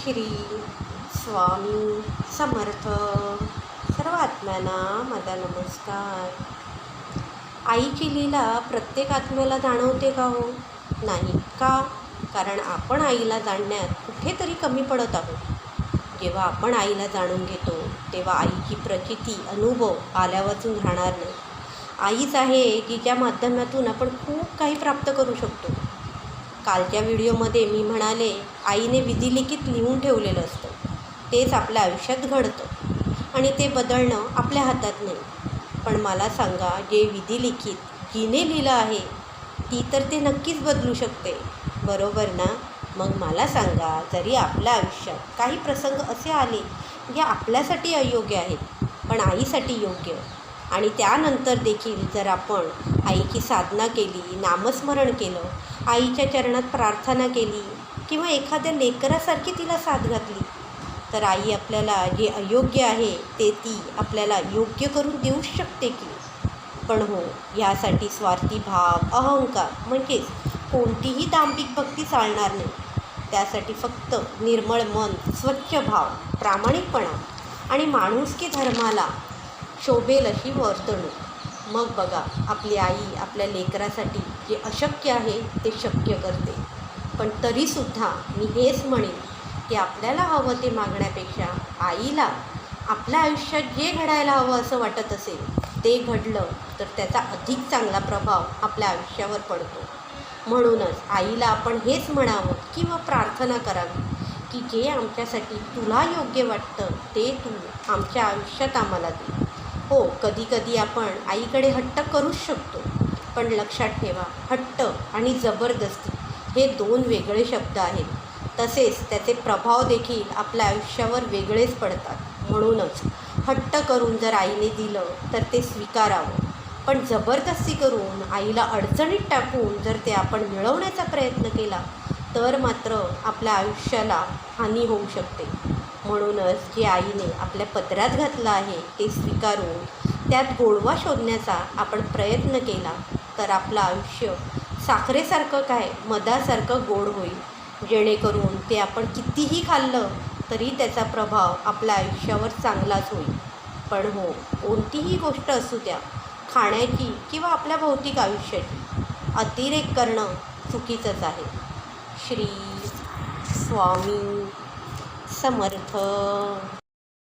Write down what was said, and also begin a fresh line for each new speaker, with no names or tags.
श्री स्वामी समर्थ. सर्व आत्म्यांना माझा नमस्कार. आईची लीला प्रत्येक आत्म्याला जाणवते का हो? नाही का? कारण आपण आईला जाणण्यात कुठेतरी कमी पडत आहोत. जेव्हा आपण आईला जाणून घेतो तेव्हा आईची प्रचिती अनुभव आल्यावाचून राहणार नाही. आईच आहे जिच्या माध्यमातून आपण खूप काही प्राप्त करू शकतो. कालच्या व्हिडिओमध्ये मी म्हणाले, आईने विधिलिखित लिहून ठेवलेलं असतं, तेच आपल्या आयुष्यात घडतं आणि ते बदलणं आपल्या हातात नाही. पण मला सांगा, जे विधिलिखित जिने लिहिलं आहे ती तर ते नक्कीच बदलू शकते, बरोबर ना? मग मला सांगा, जरी आपल्या आयुष्यात काही प्रसंग असे आले जे आपल्यासाठी अयोग्य आहेत पण आईसाठी योग्य, आणि त्यानंतर देखील जर आपण आईची साधना केली, नामस्मरण केलं, आईच्या चरणात प्रार्थना केली किंवा एखाद्या लेकरासारखी तिला साथ घातली, तर आई आपल्याला जे अयोग्य आहे ते ती आपल्याला योग्य करून देऊ शकते की. पण हो, यासाठी स्वार्थी भाव, अहंकार म्हणजेच कोणतीही दांभिक भक्ती चालणार नाही. त्यासाठी फक्त निर्मळ मन, स्वच्छ भाव, प्रामाणिकपणा आणि माणुसकी धर्माला शोभेल अशी वर्तणूक. मग बघा, आपली आई आपल्या लेकरासाठी जे अशक्य आहे ते शक्य करते. पण तरीसुद्धा मी हेच म्हणेन की आपल्याला हवं ते मागण्यापेक्षा आईला आपल्या आयुष्यात जे घडायला हवं असं वाटत असेल ते घडलं तर त्याचा अधिक चांगला प्रभाव आपल्या आयुष्यावर पडतो. म्हणूनच आईला आपण हेच म्हणावं किंवा प्रार्थना करावी की जे आमच्यासाठी तुला योग्य वाटतं ते तू आमच्या आयुष्यात आम्हाला दे. हो, कधीकधी आपण आईकडे हट्ट करूच शकतो, पण लक्षात ठेवा, हट्ट आणि जबरदस्ती हे दोन वेगळे शब्द आहेत. तसेच त्याचे प्रभाव देखील आपल्या आयुष्यावर वेगळेच पडतात. म्हणूनच हट्ट करून जर आईने दिलं तर ते स्वीकारावं, पण जबरदस्ती करून आईला अडचणीत टाकून जर ते आपण मिळवण्याचा प्रयत्न केला तर मात्र आपल्या आयुष्याला हानी होऊ शकते. म्हणूनच जे आईने आपल्या पदरात घातलं आहे ते स्वीकारून त्यात गोडवा शोधण्याचा आपण प्रयत्न केला तर आपलं आयुष्य साखरेसारखं काय, मधासारखं गोड होईल, जेणेकरून ते आपण कितीही खाल्लं तरी त्याचा प्रभाव आपल्या आयुष्यावर चांगलाच होईल. पण हो, कोणतीही गोष्ट असू द्या, खाण्याची किंवा आपल्या भौतिक आयुष्याची अतिरेक करणं चुकीचंच आहे. श्री स्वामी समर्थ.